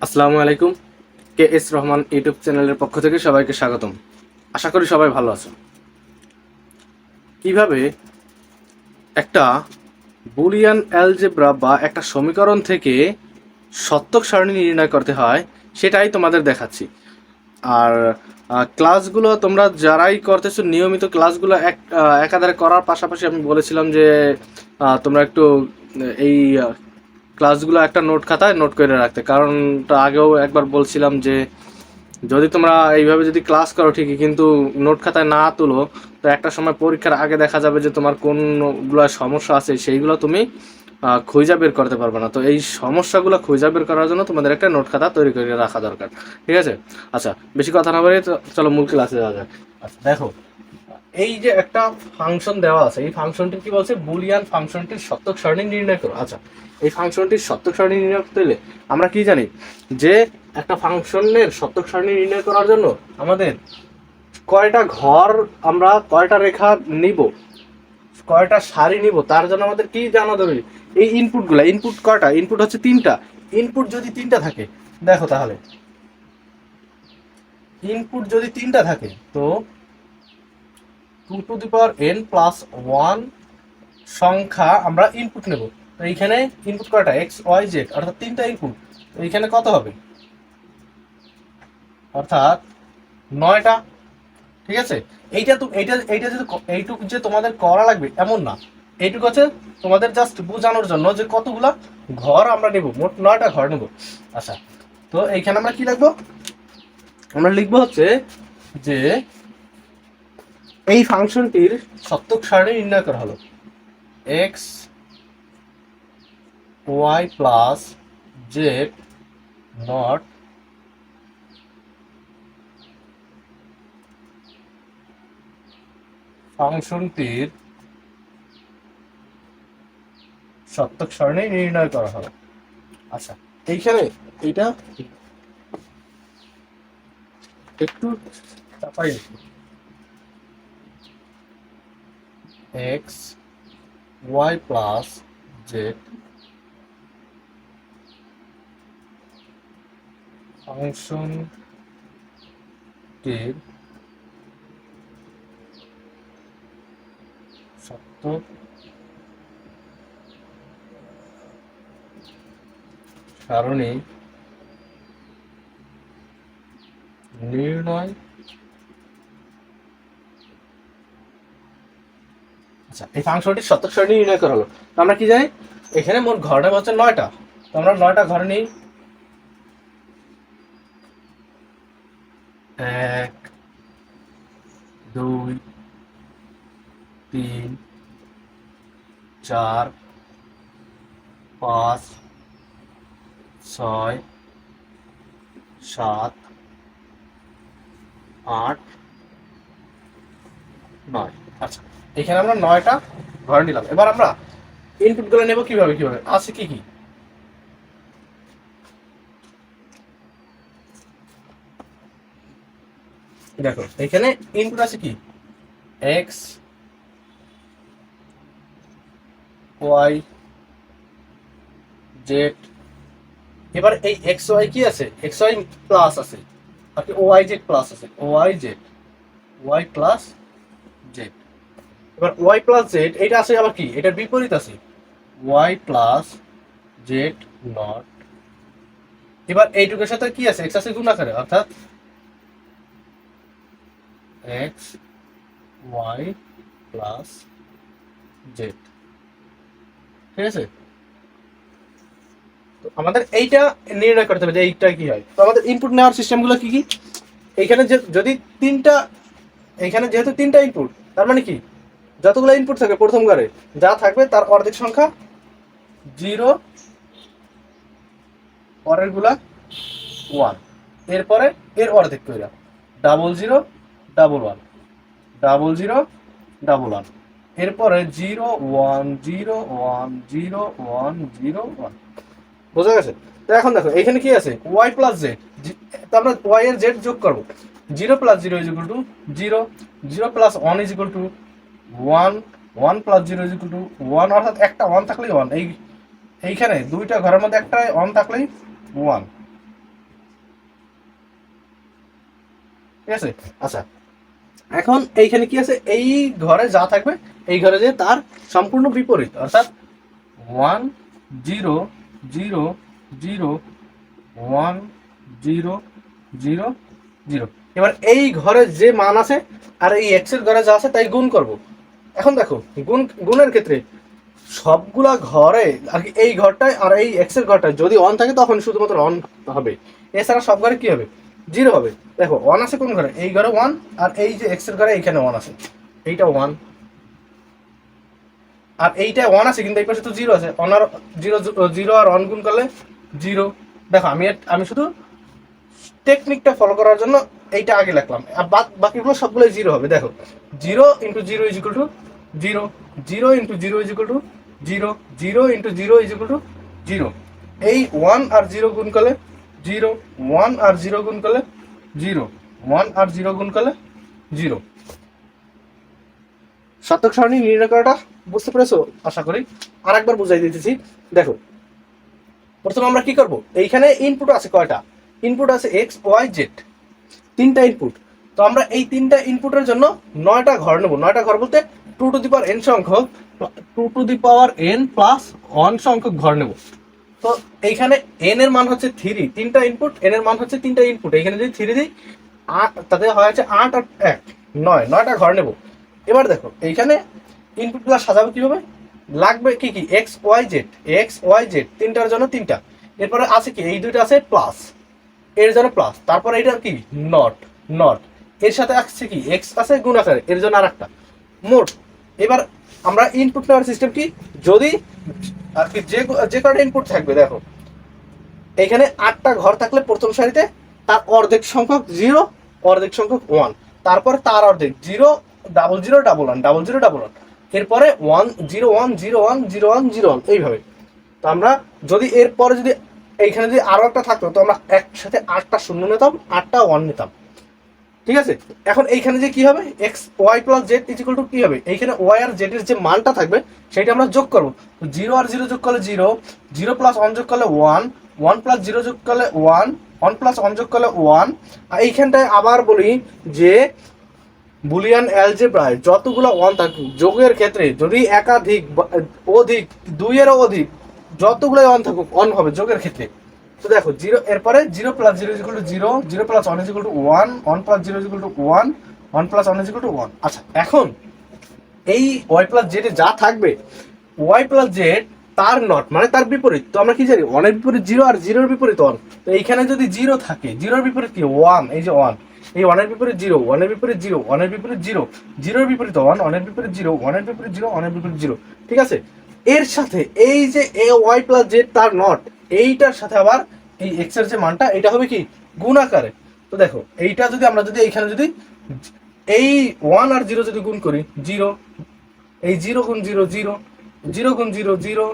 আসসালামু আলাইকুম। K S Rahman YouTube চ্যানেলের পক্ষ থেকে সবাইকে স্বাগতম। আশা করি সবাই ভালো আছো। কিভাবে একটা বুলিয়ান অ্যালজেব্রা বা একটা সমীকরণ থেকে সত্যক সারণী নির্ণয় করতে হয় সেটাই তোমাদের দেখাচ্ছি। আর ক্লাসগুলো তোমরা যারাই করতেছো নিয়মিত ক্লাসগুলো একাধারে করার পাশাপাশি আমি বলেছিলাম যে তোমরা একটু এই ক্লাসগুলো একটা নোট খাতায় নোট করে রাখতে, কারণটা আগেও একবার বলছিলাম যে যদি তোমরা এইভাবে যদি ক্লাস করো ঠিকই, কিন্তু নোট খাতায় না তুলো তো একটা সময় পরীক্ষার আগে দেখা যাবে যে তোমার কোনগুলো সমস্যা আছে সেইগুলো তুমি খুঁজে বের করতে পারবে না। তো এই সমস্যাগুলো খুঁজে বের করার জন্য তোমাদের একটা নোট খাতা তৈরি করে রাখা দরকার। ঠিক আছে? আচ্ছা, বেশি কথা না বলে চলো মূল ক্লাসে যাওয়া যাক। আচ্ছা দেখো, এই যে একটা ফাংশন দেওয়া আছে, এই ফাংশনটি কি বলছে, বুলিয়ান ফাংশনটির সত্যক সারণী নির্ণয় করো। আচ্ছা, এই ফাংশনটির সত্যক সারণী নির্ণয় করতে হলে আমরা কি জানি যে একটা ফাংশনের সত্যক সারণী নির্ণয় করার জন্য আমাদের কয়টা ঘর, আমরা কয়টা রেখা নিব, কয়টা সারি নিব, তার জন্য আমাদের কি জানা জরুরি, এই ইনপুটগুলা। ইনপুট কয়টা? ইনপুট হচ্ছে তিনটা। ইনপুট যদি তিনটা থাকে, দেখো তাহলে ইনপুট যদি তিনটা থাকে তো 2n+1 সংখ্যা আমরা ইনপুট নেব। তো এইখানে ইনপুট কয়টা? এক্স ওয়াই জেড, অর্থাৎ তিনটা ইনপুট। তো এইখানে কত হবে? অর্থাৎ 9টা। ঠিক আছে? এইটা তো এইটা এইটা যদি এইটুকু যে তোমাদের করা লাগবে এমন না, এইটুকু হচ্ছে তোমাদের জাস্ট বোঝানোর জন্য যে কতগুলা ঘর আমরা নেব, মোট 9টা ঘর নেব। আচ্ছা, তো এইখানে আমরা কি লিখবো? আমরা লিখবো হচ্ছে যে এই ফাংশনটির সত্যক সারণী নির্ণয় করা হলো X Y plus Z not ফাংশনটির সত্যক সারণী নির্ণয় করা হলো। আচ্ছা, এইখানে এইটা একটু চাপাই লিখি, এক্স ওয়াই প্লাস জেড ফাংশনটির সত্যক সারণী নির্ণয়। আচ্ছা, এই ফাংশনটির সত্যক সারণী নির্ণয় করা হলো। তো আমরা কি জানি, এখানে মোট ঘর নেব হচ্ছে 9টা। তো আমরা 9টা ঘর নিই। 1 2 3 4 5 6 7 8 9। আচ্ছা, এখানে আমরা 9টা ঘর নিলাম। এবার আমরা ইনপুট গুলো নেব কিভাবে কিভাবে আছে কি কি। দেখো এখানে ইনপুট আছে কি, এক্স ওয়াই জেড। এবার এই এক্স ওয়াই কি আছে, এক্স ওয়াই প্লাস আছে, আর কি ওয়াই জেড প্লাস আছে, Y Z Y plus Z. এবার ওয়াই প্লাস জেড এটা আছে, আবার কি এটার বিপরীত আছে, ওয়াই প্লাস জেড নট। এবার এইটুকের সাথে কি আছে, এক্স আছে গুণ আকারে, অর্থাৎ এক্স ওয়াই প্লাস জেড। ঠিক আছে? তো আমাদের এইটা নির্ণয় করতে হবে যে এইটা কি হয়। তো আমাদের ইনপুট নেওয়ার সিস্টেমগুলো কি কি, এইখানে যে যদি তিনটা, এইখানে যেহেতু তিনটা ইনপুট, তার মানে কি যতগুলো ইনপুট থাকে প্রথম ঘরে যা থাকবে তার অর্ধেক সংখ্যা 0, পরের গুলা 1, এরপরে এর অর্ধেক কইরা 00 11 00 11, এরপরে 0 1 0 1 0 1 0 1। বোঝা গেছে? তো এখন দেখো এখানে কি আছে, ওয়াই প্লাস জেড। তো আমরা ওয়াই এর জেড যোগ করবো। 0 plus 0 is equal to 0, 0 plus 1 is equal to 1, 1 plus 0 is equal to 1, অর্থাৎ একটা 1 থাকলেই 1। এইখানে দুইটা ঘরের মধ্যে একটা 1 থাকলেই 1। ঠিক আছে। আচ্ছা, এখন এইখানে কি আছে, এই ঘরে যা থাকবে এই ঘরে যে তার সম্পূর্ণ বিপরীত, অর্থাৎ 1 0 0 0 1 0 0 0। এবার এই ঘরে যে মান আছে আর এই এক্স এর ঘরে যা আছে তাই গুণ করব। এখন দেখো গুণের ক্ষেত্রে সবগুলা ঘরে আর কি এই ঘরটায় আর এই এক্স এর ঘরটায় যদি অন থাকে তখন শুধুমাত্র অন হবে, এছাড়া সব ঘরে কি হবে, জিরো হবে। দেখো ওয়ান আছে কোন ঘরে, এই ঘরে ওয়ান, আর এই যে এক্স এর ঘরে এইখানে ওয়ান আছে, এইটা ওয়ান, আর এইটা ওয়ান আছে কিন্তু এই পাশে তো জিরো আছে, অন আর জিরো, জিরো আর ওয়ান গুণ করলে জিরো। দেখো আমি শুধু টেকনিকটা ফলো করার জন্য এইটা আগে লিখলাম, আর বাকিগুলো সবগুলো জিরো হবে। দেখো 0 × 0 = 0, 0 × 0 = 0, 0 × 0 = 0। এই 1 আর 0 গুণ করলে 0, 1 আর 0 গুণ করলে 0, 1 আর 0 গুণ করলে 0। শতক সারণী নির্ণয় করাটা বুঝতে পেরেছো আশা করি। আর একবার বুঝাই দিতেছি। দেখো প্রথমে আমরা কি করব, এইখানে ইনপুট আছে কয়টা, ইনপুট আছে এক্স ওয়াই জেড, তিনটা ইনপুট। তো আমরা এই তিনটা ইনপুটের জন্য 9টা ঘর নেব। 9টা ঘর বলতে 2n সংখ্যক, 2n + 1 সংখ্যক ঘর নেব। তো এইখানে n এর মান হচ্ছে 3, তিনটা ইনপুট, n এর মান হচ্ছে তিনটা ইনপুট, এইখানে যদি 3 দিই তাতে হয় হচ্ছে 8 আর 1 9, 9টা ঘর নেব। এবার দেখো এইখানে ইনপুটগুলো সাজাবো কিভাবে, লাগবে কি কি, এক্স ওয়াই জেড, তিনটার জন্য তিনটা। এরপরে আছে কি, এই দুইটা আছে প্লাস, এর জন্য প্লাস, তারপর এইটার কি নট, নট এর সাথে আসছে কি এক্স আছে গুণ আকারে, এর জন্য আরেকটা মোট। এবার আমরা ইনপুট নেওয়ার সিস্টেম কি, যদি আর কি যে কটা ইনপুট থাকবে, দেখো এখানে 8টা ঘর থাকলে প্রথম সারিতে তার অর্ধেক সংখ্যক 0, অর্ধেক সংখ্যক 1, তারপর তার অর্ধেক 0 0 0 1 1 0 0 1 1, এরপরে 1 0 1 0 1 0 1 0 1, এইভাবে। তো আমরা যদি এরপরে যদি এইখানে যদি আরো একটা থাকতো তো আমরা একসাথে 8টা শূন্য নিতাম, 8টা 1 নিতাম। ঠিক আছে, এখন এইখানে যে কি হবে, এক্স ওয়াই প্লাস জেড = কি হবে, এইখানে ওয়াই আর জেড এর যে মানটা থাকবে সেটা আমরা যোগ করবো। 0 আর 0 যোগ করলে 0, 0 + 1 যোগ করলে 1, 1 + 0 যোগ করলে 1, 1 + 1 যোগ করলে 1। আর এইখানটায় আবার বলি যে বুলিয়ান অ্যালজেব্রায় যতগুলো ওয়ান থাকুক যোগের ক্ষেত্রে যদি একাধিক অধিক, দুইয়েরও অধিক যতগুলো ওয়ান থাকুক অন হবে যোগের ক্ষেত্রে। তো দেখো 0 এরপরে 0 + 0 = 0, 0 + 1 = 1, 1 + 0 = 1, 1 + 1 = 1। আচ্ছা, এখন এই ওয়াই প্লাস জেড এ যা থাকবে, ওয়াই প্লাস জেড তার নট মানে তার বিপরীত। তো আমরা কি জানি, ওয়ানের বিপরীত 0 আর 0-এর বিপরীত 1। তো এইখানে যদি 0 থাকে, 0-এর বিপরীত কি 1, এই যে 1, এই 1-এর বিপরীত 0, 1-এর বিপরীত 0, 1-এর বিপরীত 0, 0-এর বিপরীত 1, 1-এর বিপরীত 0, 1-এর বিপরীত 0, 1-এর বিপরীত 0। ঠিক আছে, এর সাথে এই যে এ ওয়াই প্লাস জেড তার নট, এইটার সাথে আবার এই এক্স এর যে মানটা এটা হবে কি গুণ আকারে। তো দেখো এইটা যদি আমরা যদি এইখানে যদি এই 1 আর 0 যদি গুণ করি 0, এই 0 × 0 0, 0 × 0 0,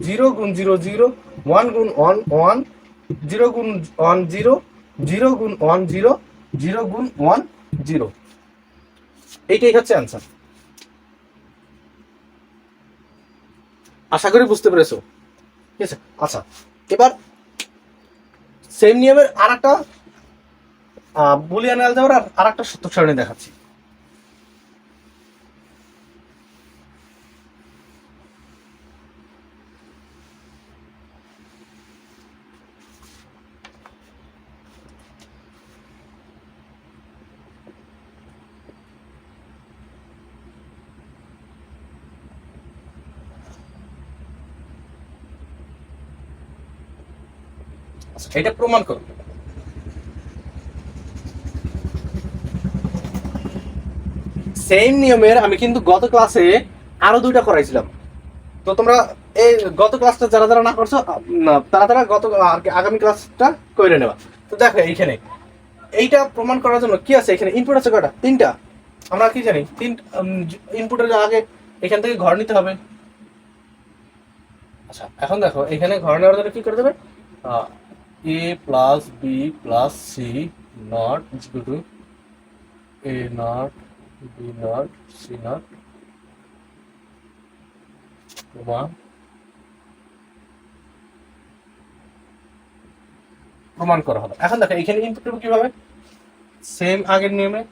0 × 0 0, 1 × 1 1, 0 × 1 0, 0 × 1 0, 0 × 1 0। এইটাই হচ্ছে অ্যান্সার। আশা করি বুঝতে পেরেছো। ঠিক আছে, আচ্ছা এবার সেম নিয়মের আরেকটা বুলিয়ান অ্যালজেব্রার আরেকটা সূত্র সারণী দেখাচ্ছি। এটা প্রমাণ করো। সেম নিয়মের আমি কিন্তু গত ক্লাসে আরো দুইটা করাইছিলাম। তো তোমরা এই গত ক্লাসটা যারা যারা না করছো না তারা তারা আগামী ক্লাসটা করে নেবা। তো দেখো এইখানে এইটা প্রমাণ করার জন্য কি আছে, এখানে ইনপুট আছে কয়টা, তিনটা। আমরা কি জানি ইনপুটের আগে এখান থেকে ঘর নিতে হবে। আচ্ছা এখন দেখো এখানে ঘর নেওয়ার জন্য কি করে দেবে, a + b + c not = a not b not c not প্রমাণ করা হবে। এখন দেখো এখানে ইনপুট দেবো কিভাবে, সেম আগের নিয়মে।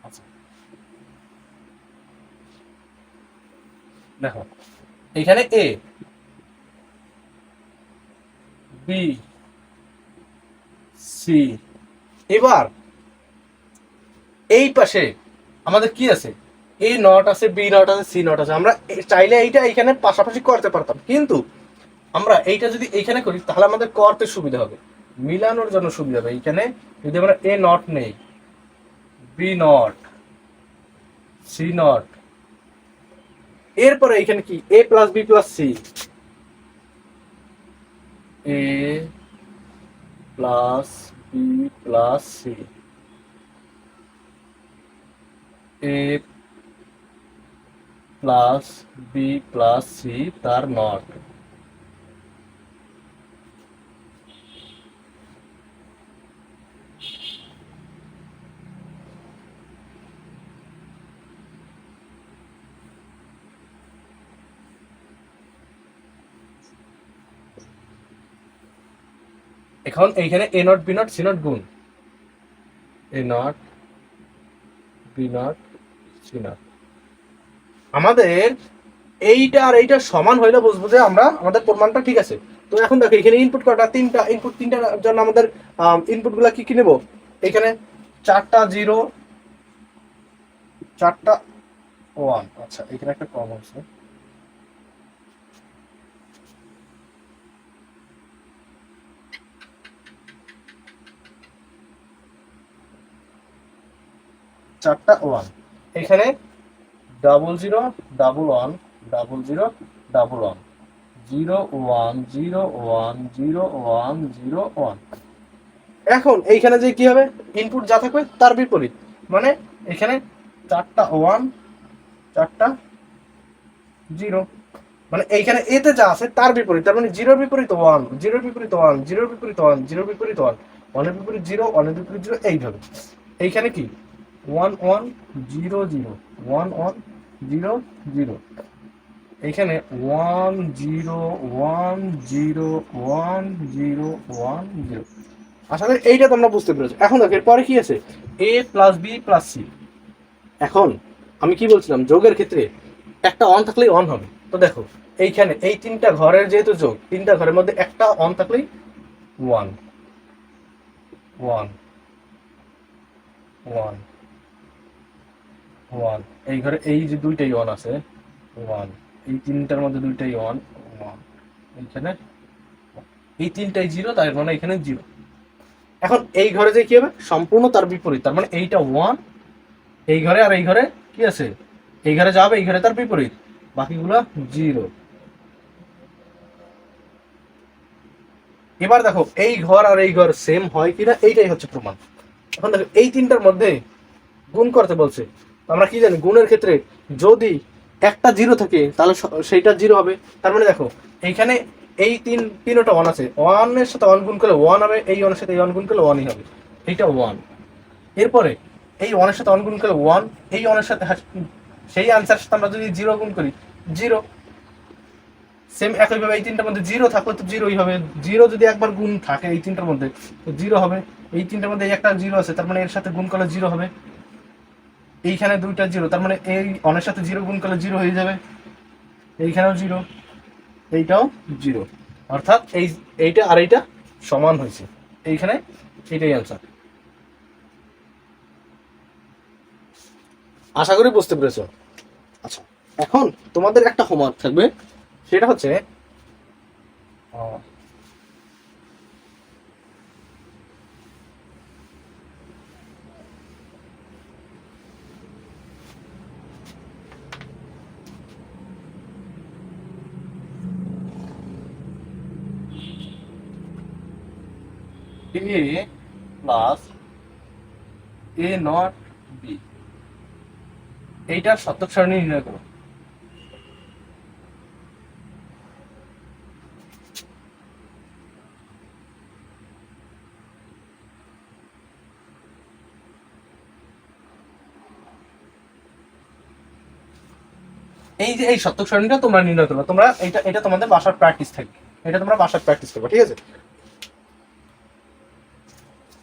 আচ্ছা দেখো এখানে এ বি সি, এবার এই পাশে আমাদের কি আছে, এ নট আছে, বি নট আছে, সি নট আছে। আমরা চাইলে এইটা এইখানে পাশাপাশি করতে পারতাম, কিন্তু আমরা এইটা যদি এইখানে করি তাহলে আমাদের করতে সুবিধা হবে, মিলানোর জন্য সুবিধা হবে। এইখানে যদি আমরা এ নট নেই, বি নট, সি নট, এরপরে এইখানে কি A plus B plus C, A plus B plus C, A plus B plus C তার নট। এখন এইখানে A not B not C not গুণ A not B not C not. আমাদের এইটা আর এইটা সমান হইলে বুঝবো যে আমরা আমাদের প্রমাণটা ঠিক আছে। তো এখন দেখো এখানে ইনপুট কটা, তিনটা ইনপুট, তিনটার জন্য আমাদের ইনপুট গুলা কি কি নেবো, এখানে চারটা জিরো, চারটা ওয়ান। আচ্ছা এখানে একটা কম আছে, চারটা ওয়ান, এখানে double zero, double one, double zero, double one, zero one, zero one, zero one, zero one. এখন এইখানে যে কি হবে, ইনপুট যা থাকবে তার বিপরীত, মানে এখানে চারটা ওয়ান, চারটা জিরো, মানে এইখানে এতে যা আছে তার বিপরীত, তার মানে জিরোর বিপরীত ওয়ান, জিরোর বিপরীত ওয়ান, জিরোর বিপরীত ওয়ান, জিরোর বিপরীত ওয়ান, ওয়ানের বিপরীত জিরো, ওয়ানের বিপরীত জিরো, এইভাবে। এইখানে কি one one zero zero, one one zero zero, এইখানে one zero one zero one zero one zero. আশা করি এইটা তোমরা বুঝতে পেরেছো। এখন দেখো এরপরে কি আছে, এ প্লাস বি প্লাস সি। এখন আমি কি বলছিলাম, যোগের ক্ষেত্রে একটা অন থাকলেই অন হবে। তো দেখো এইখানে এই তিনটা ঘরের যেহেতু যোগ, তিনটা ঘরের মধ্যে একটা অন থাকলেই ওয়ান, ওয়ান, ওয়ান, ওয়ান। এই ঘরে এই যে দুইটাই অন আছে, ওয়ান, এই তিনটার মধ্যে দুইটাই অন, ওয়ান, এইখানে এই তিনটাই জিরো, তার মানে এখানে জিরো। এখন এই ঘরে যে কি হবে, সম্পূর্ণ তার বিপরীত, তার মানে এইটা ওয়ান, এই ঘরে আর এই ঘরে কি আছে, এই ঘরে যাবে, এই ঘরে তার বিপরীত, বাকিগুলো জিরো। এবার দেখো এই ঘর আর এই ঘর সেম হয় কিনা এইটাই হচ্ছে প্রমাণ। এখন দেখো এই তিনটার মধ্যে গুণ করতে বলছে, আমরা কি জানি গুণের ক্ষেত্রে যদি একটা জিরো থাকে তাহলে সেইটা জিরো হবে। তার মানে দেখো এইখানে এই তিনটা ওয়ান আছে, ওয়ানের সাথে ওয়ান গুণ করলে ওয়ান হবে, এই ওয়ানের সাথে এই ওয়ান গুণ করলে ওয়ানই হবে, এইটা ওয়ান। এরপরে এই ওয়ানের সাথে ওয়ান গুণ করলে ওয়ান, এই ওয়ানের সাথে সেই আনসারের সাথে আমরা যদি জিরো গুণ করি জিরো। সেম একইভাবে এই তিনটার মধ্যে জিরো থাকলে তো জিরোই হবে, জিরো যদি একবার গুণ থাকে এই তিনটার মধ্যে তো জিরো হবে। এই তিনটার মধ্যে একটা জিরো আছে, তার মানে এর সাথে গুণ করলে জিরো হবে। এইখানে দুইটা জিরো, তার মানে এই অনের সাথে জিরো গুণ করলে জিরো হয়ে যাবে, এইখানেও জিরো, এইটাও জিরো। অর্থাৎ এইটা আর এইটা সমান হয়েছে, এইখানে এইটাই অ্যান্সার। আশা করি বুঝতে পেরেছো। আচ্ছা এখন তোমাদের একটা হোমওয়ার্ক থাকবে, সেটা হচ্ছে এ প্লাস এ নট বি, এইটার সত্যক সারণী নির্ণয় করো। এই যে এই সত্যক সারণীটা তোমরা নির্ণয় করবে, তোমরা এটা তোমাদের বাসার প্র্যাকটিস থাকবে, এটা তোমরা বাসার প্র্যাকটিস করবে, ঠিক আছে?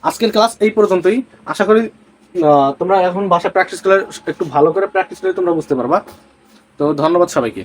আজকের ক্লাস এই পর্যন্তই। আশা করি তোমরা এখন বাসায় প্র্যাকটিস করলে, একটু ভালো করে প্র্যাকটিস করলে তোমরা বুঝতে পারবা। তো ধন্যবাদ সবাইকে।